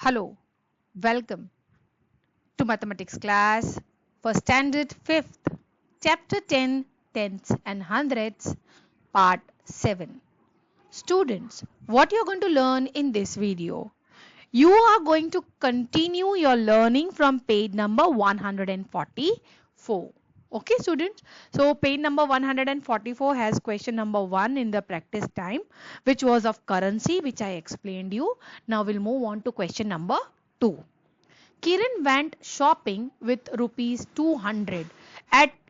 Hello, welcome to mathematics class for standard 5th, chapter 10, tenths and hundredths, part 7. Students, what you're going to learn in this video? You are going to continue your learning from page number 144. Okay, students. So page number 144 has question number 1 in the practice time, which was of currency, which I explained you. Now we'll move on to question number 2. Kiran went shopping with rupees 200.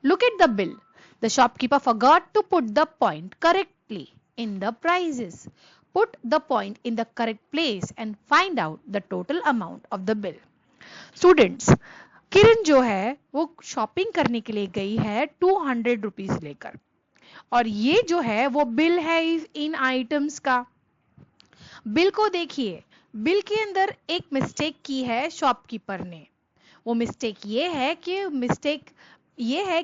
Look at the bill. The shopkeeper forgot to put the point correctly in the prices. Put the point in the correct place and find out the total amount of the bill. Students, किरण जो है वो shopping करने के लिए गई है 200 rupees लेकर और ये जो है वो बिल है इन आइटम्स का। बिल को देखिए, बिल के अंदर एक मिस्टेक की है शॉपकीपर ने। वो मिस्टेक ये है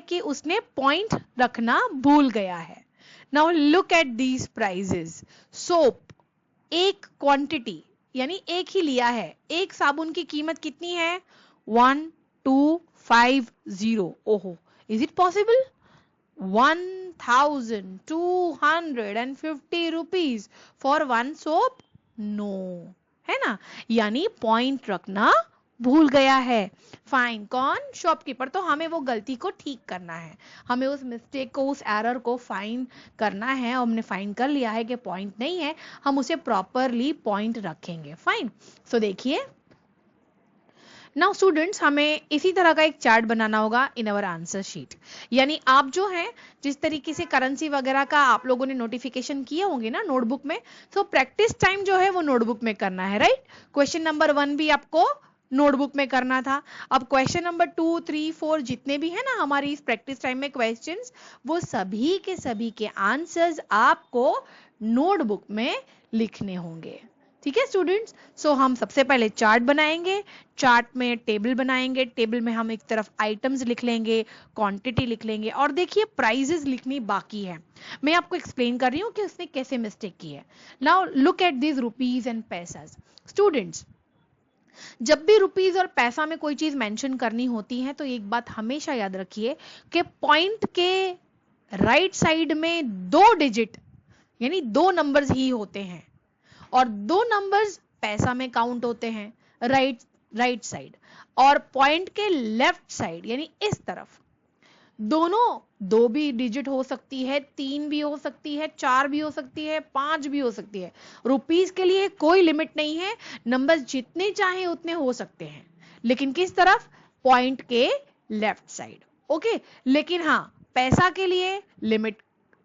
कि उसने पॉइंट रखना भूल गया है। Now look at these prices. Soap एक क्वांटिटी यानी एक ही लिया है। एक साबुन की कीमत कितनी है? 1250। ओहो, is it possible? 1250 rupees for one soap? No, है ना, यानी पॉइंट रखना भूल गया है। फाइन, कौन? शॉपकीपर। तो हमें वो गलती को ठीक करना है, हमें उस मिस्टेक को, उस एरर को फाइंड करना है। और हमने फाइंड कर लिया है कि पॉइंट नहीं है, हम उसे प्रॉपरली पॉइंट रखेंगे। फाइन, सो देखिए नाउ स्टूडेंट्स, हमें इसी तरह का एक चार्ट बनाना होगा इन अवर आंसर शीट। यानी आप जो है जिस तरीके से करेंसी वगैरह का आप लोगों ने नोटिफिकेशन किए होंगे ना नोटबुक में, तो प्रैक्टिस टाइम जो है वो नोटबुक में करना है, राइट। क्वेश्चन नंबर 1 भी आपको नोटबुक में करना था। अब क्वेश्चन नंबर 2, 3, 4 जितने भी है ना हमारी इस प्रैक्टिस टाइम में क्वेश्चंस, वो सभी के आंसर्स आपको नोटबुक में लिखने होंगे। ठीक है स्टूडेंट्स। सो हम सबसे पहले चार्ट बनाएंगे। चार्ट में टेबल बनाएंगे। टेबल में हम एक तरफ आइटम्स लिख लेंगे, क्वांटिटी लिख लेंगे और देखिए प्राइजेस लिखनी बाकी है। मैं आपको एक्सप्लेन कर रही हूँ कि उसने कैसे मिस्टेक की है। Now look at this rupees and paisas. Students, जब भी रुपीज और पैसा में कोई चीज मेंशन करनी होती है तो एक बात हमेशा याद रखिए कि पॉइंट के राइट साइड में 2 डिजिट यानी 2 नंबर्स ही होते हैं और 2 नंबर्स पैसा में काउंट होते हैं राइट साइड, और पॉइंट के लेफ्ट साइड यानी इस तरफ दोनों 2 भी डिजिट हो सकती है, 3 भी हो सकती है, 4 भी हो सकती है, 5 भी हो सकती है। रुपीस के लिए कोई लिमिट नहीं है, नंबर जितने चाहे उतने हो सकते हैं, लेकिन किस तरफ? पॉइंट के लेफ्ट साइड। ओके, लेकिन हाँ, पैसा के लिए लिमिट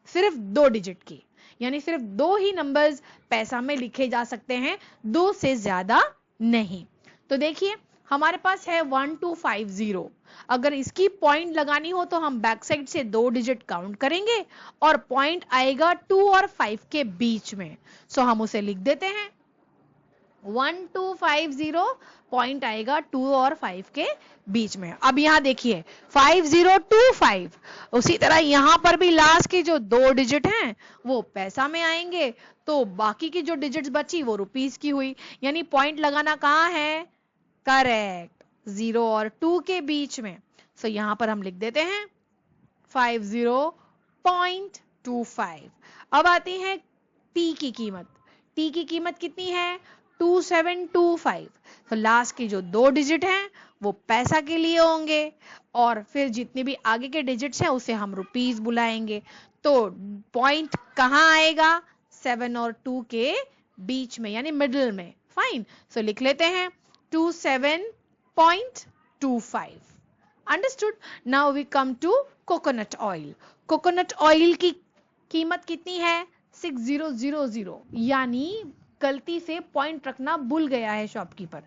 सिर्फ 2 डिजिट की, यानी सिर्फ 2 ही नंबर्स पैसा में लिखे जा सकते हैं, 2 से ज्यादा नहीं। तो देखिए हमारे पास है 1250। अगर इसकी पॉइंट लगानी हो तो हम बैक साइड से 2 डिजिट काउंट करेंगे और पॉइंट आएगा 2 और 5 के बीच में। सो हम उसे लिख देते हैं 1250, पॉइंट आएगा 2 और 5 के बीच में। अब यहां देखिए 5025, उसी तरह यहां पर भी लास्ट की जो 2 डिजिट हैं वो पैसा में आएंगे, तो बाकी की जो डिजिट्स बची वो रुपीस की हुई, यानी पॉइंट लगाना कहां है? करेक्ट, 0 और 2 के बीच में। सो यहां पर हम लिख देते हैं 50.25। अब आती है टी की कीमत। टी की कीमत कितनी है? 2725। तो लास्ट की जो 2 डिजिट हैं वो पैसा के लिए होंगे और फिर जितने भी आगे के डिजिट्स हैं उसे हम रुपीस बुलाएंगे। तो पॉइंट कहां आएगा? 7 और 2 के बीच में, यानी मिडिल में। फाइन, सो लिख लेते हैं 27.25। Understood. Now we come to coconut oil. Coconut oil की कीमत कितनी है? 6000, यानी गलती से पॉइंट रखना भूल गया है शॉपकीपर।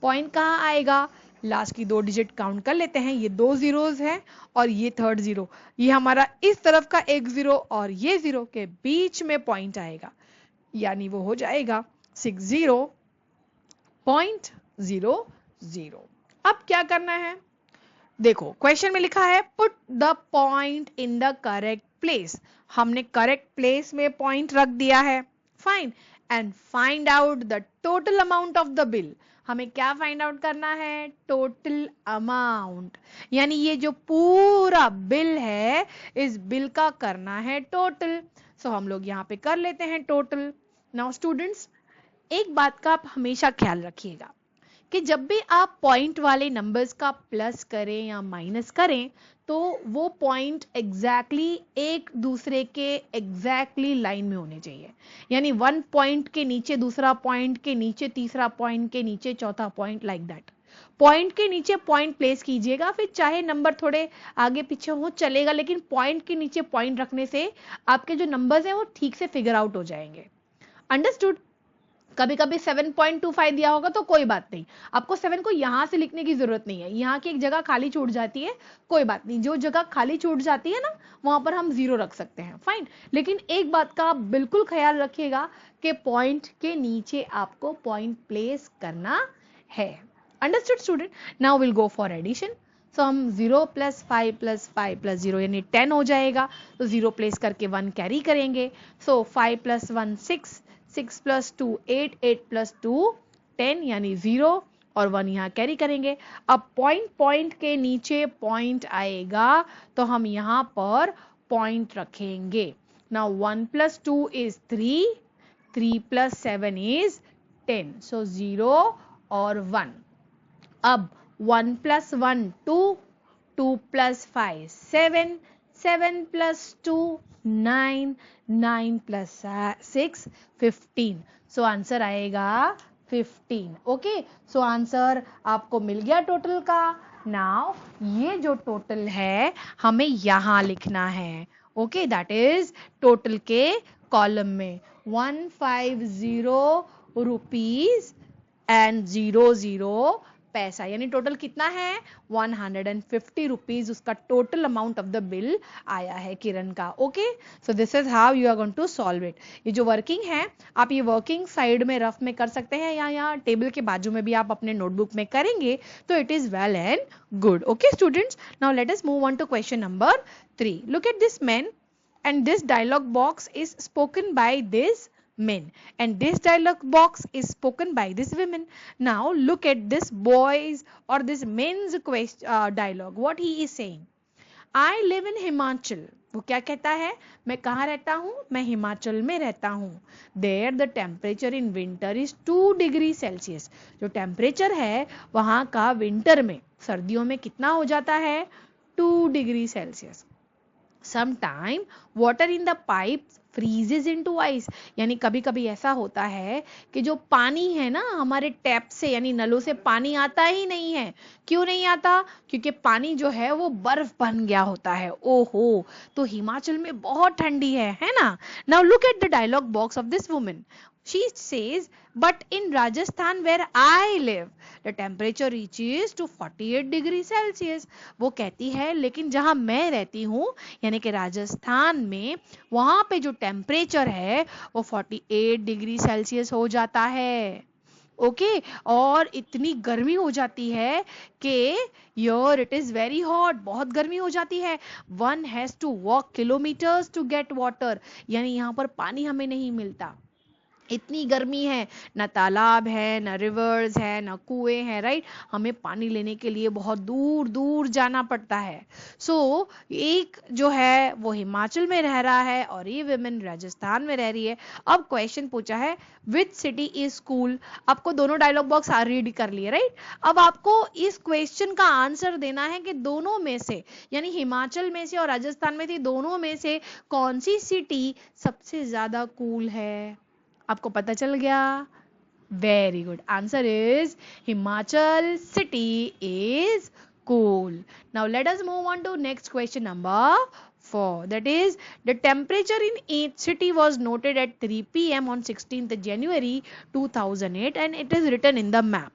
पॉइंट कहां आएगा? लास्ट की 2 डिजिट काउंट कर लेते हैं, ये 2 जीरोस है और ये थर्ड जीरो, ये हमारा इस तरफ का एक जीरो और ये जीरो के बीच में पॉइंट आएगा, यानी वो हो जाएगा 60.00। अब क्या करना है? देखो क्वेश्चन में लिखा है put the point in the correct place. हमने करेक्ट प्लेस में पॉइंट रख दिया है। Fine, and find out the total amount of the bill. हमें क्या फाइंड आउट करना है? टोटल अमाउंट, यानी ये जो पूरा बिल है इस बिल का करना है टोटल। सो हम लोग यहाँ पे कर लेते हैं टोटल। नाउ स्टूडेंट्स, एक बात का आप हमेशा ख्याल रखिएगा कि जब भी आप पॉइंट वाले नंबर्स का प्लस करें या माइनस करें तो वो पॉइंट एग्जैक्टली एक दूसरे के एग्जैक्टली लाइन में होने चाहिए। यानी वन पॉइंट के नीचे दूसरा पॉइंट, के नीचे तीसरा पॉइंट, के नीचे चौथा पॉइंट, लाइक दैट। पॉइंट के नीचे पॉइंट प्लेस कीजिएगा, फिर चाहे नंबर थोड़े आगे पीछे हो चलेगा, लेकिन पॉइंट के नीचे पॉइंट रखने से आपके जो नंबर्स हैं वो ठीक से फिगर आउट हो जाएंगे। अंडरस्टूड? कभी कभी 7.25 दिया होगा तो कोई बात नहीं, आपको 7 को यहां से लिखने की जरूरत नहीं है, यहाँ की एक जगह खाली छूट जाती है, कोई बात नहीं, जो जगह खाली छूट जाती है ना वहां पर हम 0 रख सकते हैं, फाइन। लेकिन एक बात का आप बिल्कुल ख्याल रखिएगा कि पॉइंट के नीचे आपको पॉइंट प्लेस करना है। Understood student? Now will go for addition. So हम 0 + 5 + 5 + 0 यानी 10 हो जाएगा, तो 0 प्लेस करके 1 कैरी करेंगे। सो 5 + 1 6, 6 + 2 8, 8 + 2 10 यानी 0 और 1 यहाँ कैरी करेंगे। अब पॉइंट के नीचे पॉइंट आएगा तो हम यहाँ पर पॉइंट रखेंगे। नाउ 1 + 2 is 3, 3 + 7 is 10, so 0 और 1। अब 1 + 1 2, 2 + 5 7, 7 + 2 9, 9 + 6 15। सो आंसर आएगा 15। ओके, सो आंसर आपको मिल गया टोटल का। नाउ ये जो टोटल है हमें यहां लिखना है। ओके, दैट इज टोटल के कॉलम में 150 रुपीज एंड 00 पैसा, यानी टोटल कितना है 150 रुपीज, उसका total amount of the bill आया है किरण का। Okay, so this is how you are going to solve it. ये जो वर्किंग है आप ये वर्किंग साइड में रफ में कर सकते हैं या यहाँ टेबल के बाजू में भी आप अपने नोटबुक में करेंगे तो it is well and good. Okay students, now let us move on to question number 3। Look at this man and this dialogue box is spoken by this men, and this dialogue box is spoken by this women. Now look at this boys or this men's dialogue. What he is saying, I live in Himachal. वो क्या कहता है? मैं कहाँ रहता हूँ? मैं हिमाचल में रहता हूँ। There the temperature in winter is 2 degrees Celsius. जो टेम्परेचर है वहाँ का विंटर में, सर्दियों में कितना हो जाता है? 2 degree Celsius. Sometime water in the pipes freezes into ice, यानी कभी कभी ऐसा होता है कि जो पानी है ना हमारे टैप से यानी नलों से पानी आता ही नहीं है। क्यों नहीं आता? क्योंकि पानी जो है वो बर्फ बन गया होता है। ओहो, तो हिमाचल में बहुत ठंडी है ना। Now look at the dialogue box of this woman. She says, but in Rajasthan where I live, the temperature reaches to 48 degrees Celsius. वो कहती है लेकिन जहां मैं रहती हूँ यानी कि राजस्थान में, वहां पे जो टेम्परेचर है वो 48 डिग्री सेल्सियस हो जाता है। ओके, और इतनी गर्मी हो जाती है कि your it is very hot, बहुत गर्मी हो जाती है। One has to walk kilometres to get water, यानी यहाँ पर पानी हमें नहीं मिलता, इतनी गर्मी है, ना तालाब है, ना रिवर्स है, ना कुएं हैं, राइट। हमें पानी लेने के लिए बहुत दूर दूर जाना पड़ता है। सो एक जो है वो हिमाचल में रह रहा है और ये विमेन राजस्थान में रह रही है। अब क्वेश्चन पूछा है विच सिटी इज कूल। आपको दोनों डायलॉग बॉक्स रीड कर लिए, राइट। अब आपको इस क्वेश्चन का आंसर देना है कि दोनों में से, यानी हिमाचल में से और राजस्थान में से, दोनों में से कौन सी सिटी सबसे ज्यादा कूल है। आपको पता चल गया? Very good, answer is Himachal city is cool. Now let us move on to next question number 4. That is, the temperature in each city was noted at 3 p.m. on 16th January 2008 and it is written in the map.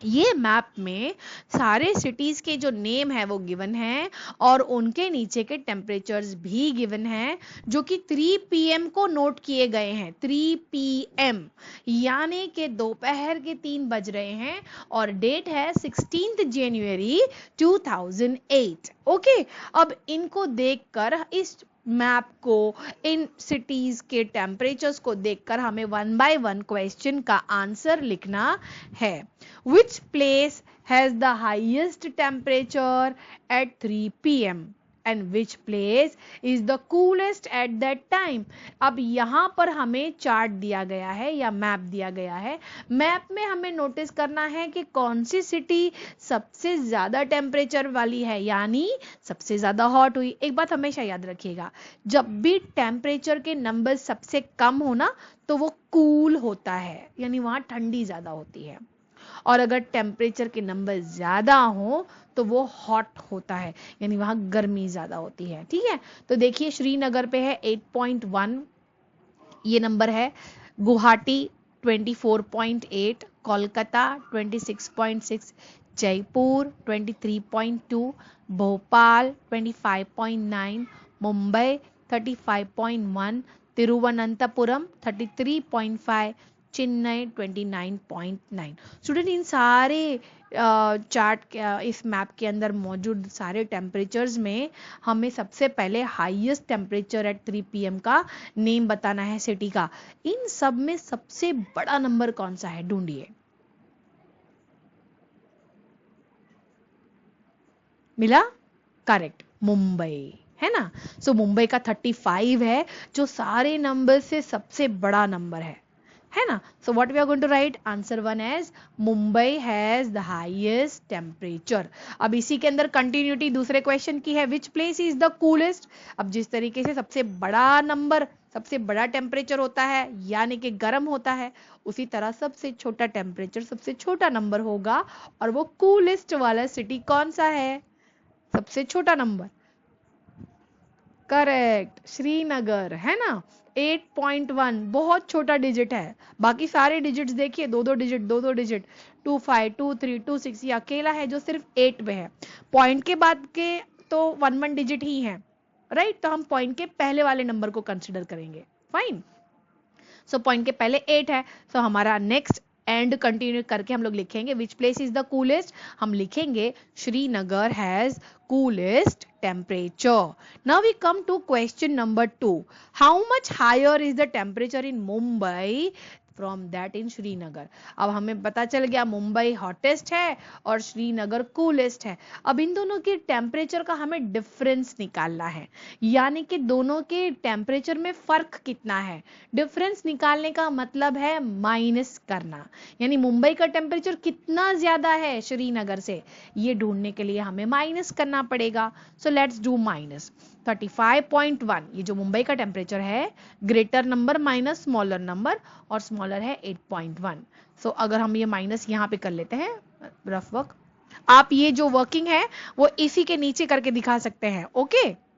ये map में सारे cities के जो name है वो given है और उनके नीचे के टेम्परेचर्स भी गिवन है जो कि 3 PM को नोट किए गए हैं। 3 PM यानी कि दोपहर के 3 बज रहे हैं और डेट है 16 जनवरी 2008। ओके, अब इनको देखकर इस मैप को, इन सिटीज के टेम्परेचर्स को देखकर हमें 1 बाय 1 क्वेश्चन का आंसर लिखना है। Which place has the highest temperature at 3 PM and which place is the coolest at that time. अब यहां पर हमें चार्ट दिया गया है या मैप दिया गया है। मैप में हमें नोटिस करना है कि कौन सी सिटी सबसे ज्यादा टेम्परेचर वाली है, यानी सबसे ज्यादा हॉट हुई। एक बात हमेशा याद रखिएगा, जब भी टेम्परेचर के नंबर सबसे कम हो ना तो वो कूल होता है, यानी वहां ठंडी ज्यादा होती है, और अगर टेम्परेचर के नंबर ज्यादा हो तो वो हॉट होता है, यानी वहां गर्मी ज्यादा होती है। ठीक है, तो देखिए श्रीनगर पे है 8.1 ये नंबर है, गुवाहाटी 24.8, कोलकाता 26.6, जयपुर 23.2, भोपाल 25.9, मुंबई 35.1, तिरुवनंतपुरम 33.5, चेन्नई 29.9। स्टूडेंट इन सारे चार्ट इस मैप के अंदर मौजूद सारे टेम्परेचर्स में हमें सबसे पहले हाईएस्ट टेम्परेचर एट 3 PM का नेम बताना है सिटी का। इन सब में सबसे बड़ा नंबर कौन सा है, ढूंढिए। मिला? करेक्ट, मुंबई है ना। सो मुंबई का 35 है, जो सारे नंबर से सबसे बड़ा नंबर है ना। So what we are going to write answer 1 as Mumbai has the highest temperature. अब इसी के अंदर कंटिन्यूटी दूसरे क्वेश्चन की है, which place is the coolest. अब जिस तरीके से सबसे बड़ा नंबर सबसे बड़ा टेम्परेचर होता है यानी कि गर्म होता है, उसी तरह सबसे छोटा टेम्परेचर सबसे छोटा नंबर होगा, और वो कूलेस्ट वाला सिटी कौन सा है, सबसे छोटा नंबर। करेक्ट, श्रीनगर है ना। 8.1 बहुत छोटा डिजिट है, बाकी सारे डिजिट्स देखिए दो दो डिजिट 25, 23, 26, ये अकेला है जो सिर्फ 8 पे है। पॉइंट के बाद के तो 1 डिजिट ही है, राइट। तो हम पॉइंट के पहले वाले नंबर को कंसिडर करेंगे। फाइन, सो पॉइंट के पहले 8 है, सो हमारा नेक्स्ट एंड कंटिन्यू करके हम लोग लिखेंगे which place is the coolest. हम लिखेंगे Srinagar has coolest temperature. Now we come to question number 2, how much higher is the temperature in Mumbai from that in Srinagar. अब हमें पता चल गया मुंबई हॉटेस्ट है और श्रीनगर कूलेस्ट है। अब इन दोनों के टेम्परेचर का हमें डिफरेंस निकालना है, यानी कि दोनों के टेम्परेचर में फर्क कितना है। डिफरेंस निकालने का मतलब है माइनस करना, यानी मुंबई का टेम्परेचर कितना ज्यादा है श्रीनगर से, ये ढूंढने के लिए हमें माइनस करना पड़ेगा। सो लेट्स डू माइनस 35.1, ये जो मुंबई का टेम्परेचर है, greater number minus smaller number, और स्मॉलर है 8.1। सो अगर हम ये माइनस यहाँ पे कर लेते हैं, रफ वर्क, आप ये जो वर्किंग है वो इसी के नीचे करके दिखा सकते हैं। Okay,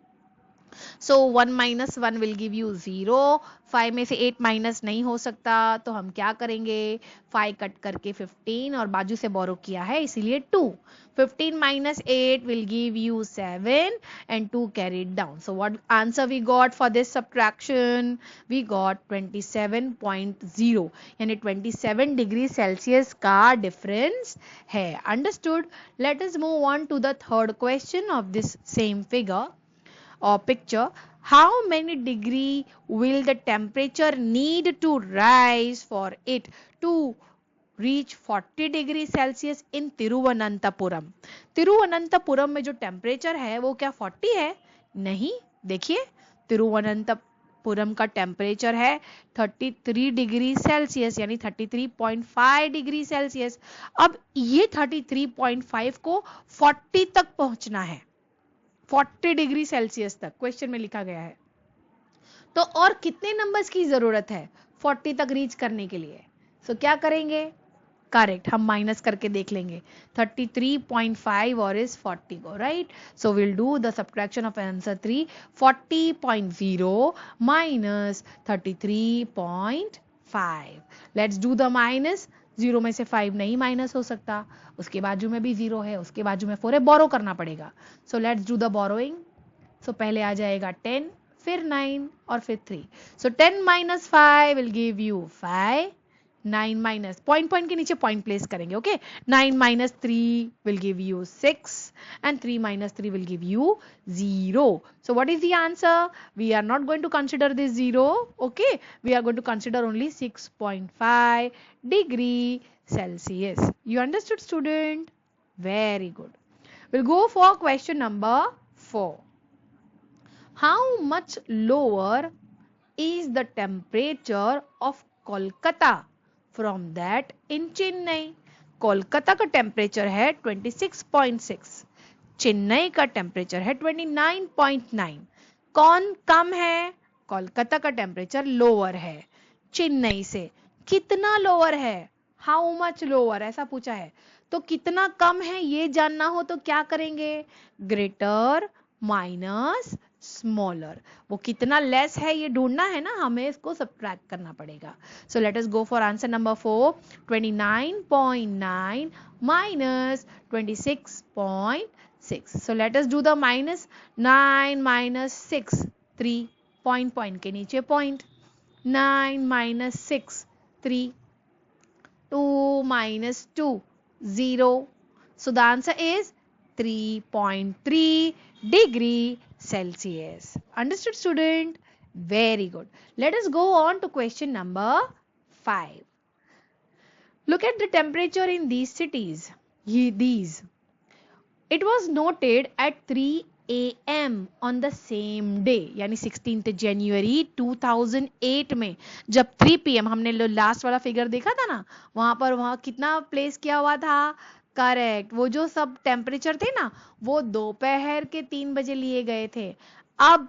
so 1 minus 1 will give you 0। 5 में से 8 माइनस नहीं हो सकता, तो हम क्या करेंगे, 5 कट करके 15 और बाजू से बोरो किया है इसीलिए 2। 15 minus 8 will give you 7 and 2 carried down. So what answer we got for this subtraction? We got 27.0, यानी 27 डिग्री सेल्सियस का डिफरेंस है। Understood? Let us move on to the third question of this same figure or picture. How many degree will the temperature need to rise for it to reach 40 degree Celsius in Thiruvananthapuram. Thiruvananthapuram में जो temperature है वो क्या 40 है? नहीं, देखिए तिरुवनंतपुरम का temperature है 33 डिग्री सेल्सियस, यानी 33.5 डिग्री सेल्सियस। अब ये 33.5 को 40 तक पहुंचना है, 40 डिग्री सेल्सियस तक क्वेश्चन में लिखा गया है। तो और कितने नंबर्स की जरूरत है 40 तक रीच करने के लिए? सो क्या करेंगे? करेक्ट, हम माइनस करके देख लेंगे 33.5 और इस 40 को, right. So will do the subtraction of answer 3, 40.0 minus 33.5। Let's do the minus. 0 में से 5 नहीं माइनस हो सकता, उसके बाजू में भी 0 है, उसके बाजू में 4 है, बोरो करना पड़ेगा। So let's do the borrowing. So पहले आ जाएगा 10, फिर 9 और फिर 3। So 10 minus 5 will give you 5, 9 minus point के नीचे पॉइंट प्लेस करेंगे. Okay, 9 minus 3 will give you 6 and 3 minus 3 will give you 0. So what is the answer? We are not going to consider this 0. Okay, we are going to consider only 6.5 degree Celsius. You understood, student? Very good. We'll go for question number 4. How much lower is the temperature of Kolkata from that in Chennai? Kolkata का temperature है 26.6, चेन्नई का temperature है 29.9. कौन कम है? कोलकाता का temperature lower है चेन्नई से. कितना लोअर है? हाउ मच लोअर ऐसा पूछा है. तो कितना कम है ये जानना हो तो क्या करेंगे? Greater minus smaller. वो कितना लेस है ये ढूंढना है ना, हमें इसको सब्ट्रैक्ट करना पड़ेगा. So let us go for answer number 4. 29.9 minus 26.6. So let us do the minus. 9 minus 6 3 point के नीचे point. 9 minus 6 3. 2 minus 2 0. So the answer is 3.3 degree Celsius. Understood, student? Very good. Let us go on to question number 5. Look at the temperature in these cities. These. It was noted at 3 AM on the same day, यानी 16th जनवरी 2008 में जब 3 PM हमने last वाला figure देखा था ना, वहां कितना प्लेस किया हुआ था? करेक्ट, वो जो सब टेम्परेचर थे ना वो दोपहर के 3 बजे लिए गए थे. अब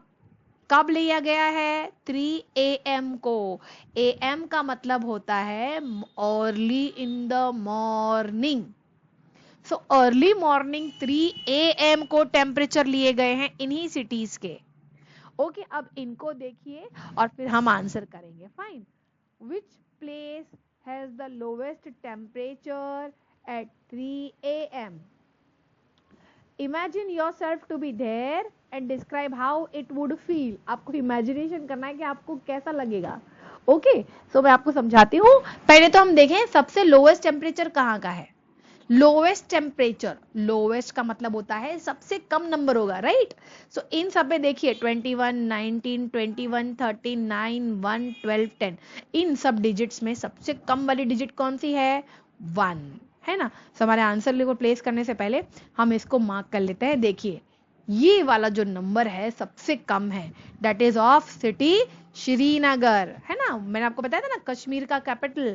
कब लिया गया है? 3 AM को. AM का मतलब होता है early in the morning. So early morning 3 AM को टेम्परेचर लिए गए हैं इन्हीं सिटीज के. ओके, अब इनको देखिए और फिर हम आंसर करेंगे. Fine. Which place has the lowest temperature at 3 AM? Imagine yourself to be there and describe how it would feel. आपको इमेजिनेशन करना है कि आपको कैसा लगेगा. ओके, सो मैं आपको समझाती हूँ. पहले तो हम देखें सबसे लोवेस्ट टेम्परेचर कहाँ का है. लोवेस्ट टेम्परेचर, लोवेस्ट का मतलब होता है सबसे कम नंबर होगा, राइट? सो इन सब में देखिए 21, 19, 21, 13, 9, 1, 12, 10. इन सब डिजिट्स में सबसे कम वाली डिजिट कौन सी है? 1 है ना. सो हमारे आंसर को प्लेस करने से पहले हम इसको मार्क कर लेते हैं. देखिए ये वाला जो नंबर है सबसे कम है, that is of city Srinagar, है ना. मैंने आपको बताया था ना कश्मीर का कैपिटल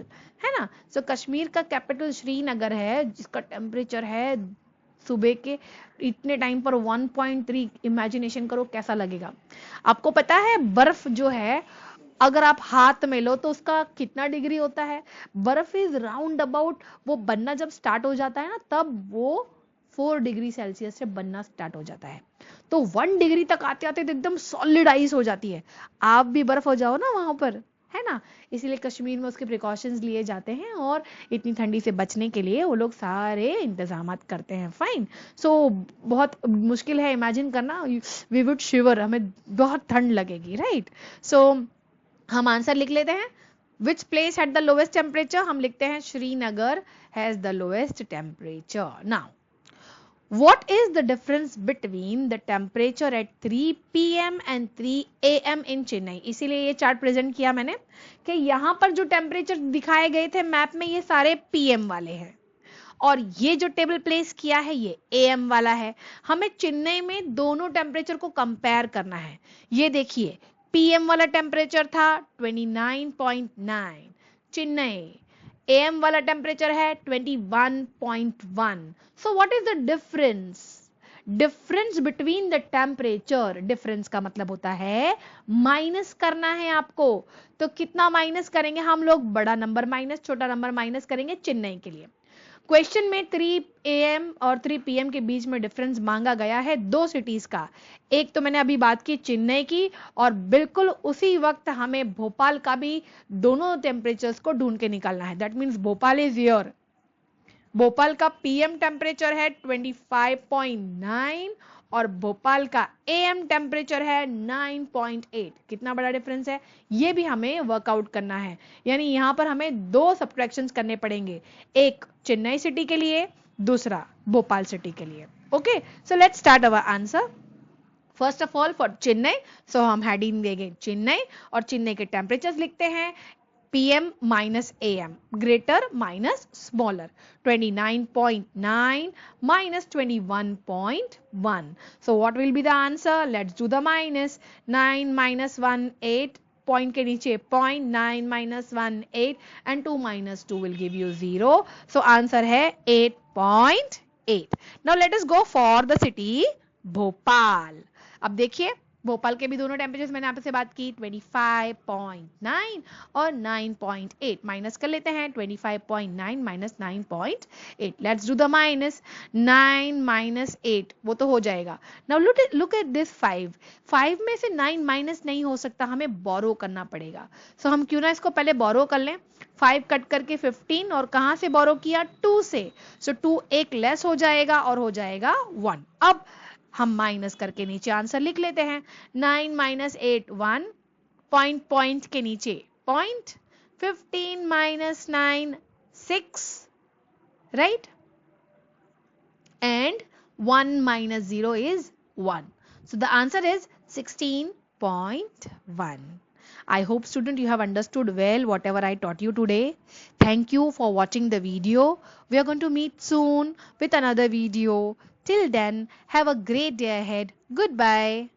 है ना. सो कश्मीर का कैपिटल श्रीनगर है जिसका टेम्परेचर है सुबह के इतने टाइम पर 1.3. इमेजिनेशन करो कैसा लगेगा. आपको पता है बर्फ जो है अगर आप हाथ में लो तो उसका कितना डिग्री होता है? बर्फ इज राउंड अबाउट, वो बनना जब स्टार्ट हो जाता है ना तब वो 4 डिग्री सेल्सियस से बनना स्टार्ट हो जाता है. तो 1 डिग्री तक आते आते तो एकदम सॉलिड आइस हो जाती है. आप भी बर्फ हो जाओ ना वहां पर, है ना. इसीलिए कश्मीर में उसके प्रिकॉशंस लिए जाते हैं और इतनी ठंडी से बचने के लिए वो लोग सारे इंतजाम करते हैं. फाइन. सो बहुत मुश्किल है इमेजिन करना. वी वुड शिवर, हमें बहुत ठंड लगेगी, राइट. सो हम आंसर लिख लेते हैं. Which place at the lowest temperature? हम लिखते हैं Srinagar has the lowest temperature. Now what is the difference between the temperature at 3 PM and 3 AM in Chennai? इसीलिए ये चार्ट प्रेजेंट किया मैंने कि यहाँ पर जो टेम्परेचर दिखाए गए थे मैप में ये सारे PM वाले हैं और ये जो टेबल प्लेस किया है ये AM वाला है. हमें चेन्नई में दोनों टेम्परेचर को कंपेयर करना है. ये देखिए PM वाला टेम्परेचर था 29.9, चेन्नई AM वाला टेम्परेचर है 21.1. So what is the difference? Difference between the temperature, difference का मतलब होता है माइनस करना है आपको. तो कितना माइनस करेंगे हम लोग? बड़ा नंबर माइनस छोटा नंबर माइनस करेंगे चेन्नई के लिए. क्वेश्चन में 3 AM और 3 PM के बीच में डिफरेंस मांगा गया है दो सिटीज का. एक तो मैंने अभी बात की चेन्नई की और बिल्कुल उसी वक्त हमें भोपाल का भी दोनों टेम्परेचर्स को ढूंढ के निकालना है. That means Bhopal is here. Bhopal का PM टेम्परेचर है 25.9 और भोपाल का AM टेम्परेचर है 9.8। कितना बड़ा डिफरेंस है, ये भी हमें वर्कआउट करना है। यानी यहां पर हमें दो सब्ट्रैक्शंस करने पड़ेंगे, एक चेन्नई सिटी के लिए, दूसरा भोपाल सिटी के लिए। Okay, so let's start our answer. First of all for Chennai, so हम हेडिंग देंगे चेन्नई और चेन्नई के टेम्परेचर्स लिखते हैं PM minus AM, greater minus smaller, 29.9 minus 21.1. So what will be the answer? Let's do the minus. 9 minus 1, 8. Point के नीचे 0.9 minus 1, 8 and 2 minus 2 will give you 0. So answer है 8.8. Now let us go for the city Bhopal. अब देखिए भोपाल के भी दोनों temperatures मैंने आपसे बात की, 25.9 और 9.8। माइनस कर लेते हैं, 25.9 minus 9.8। Let's do the minus. 9 minus 8 वो तो हो जाएगा। नाउ लुक एट दिस 5 में से 9 माइनस नहीं हो सकता, हमें बोरो करना पड़ेगा। सो हम क्यों ना इसको पहले बोरो कर लें। 5 कट करके 15 और कहां से बोरो किया, 2 से। सो 2 एक लेस हो जाएगा और हो जाएगा 1। अब हम माइनस करके नीचे आंसर लिख लेते हैं। 9 माइनस 8 1, पॉइंट के नीचे point, 15 minus 9 6, right, and 1 minus 0 is 1. So the answer is 16.1. I hope student you have understood well whatever I taught you today. Thank you for watching the video. We are going to meet soon with another video. Till then, have a great day ahead. Goodbye.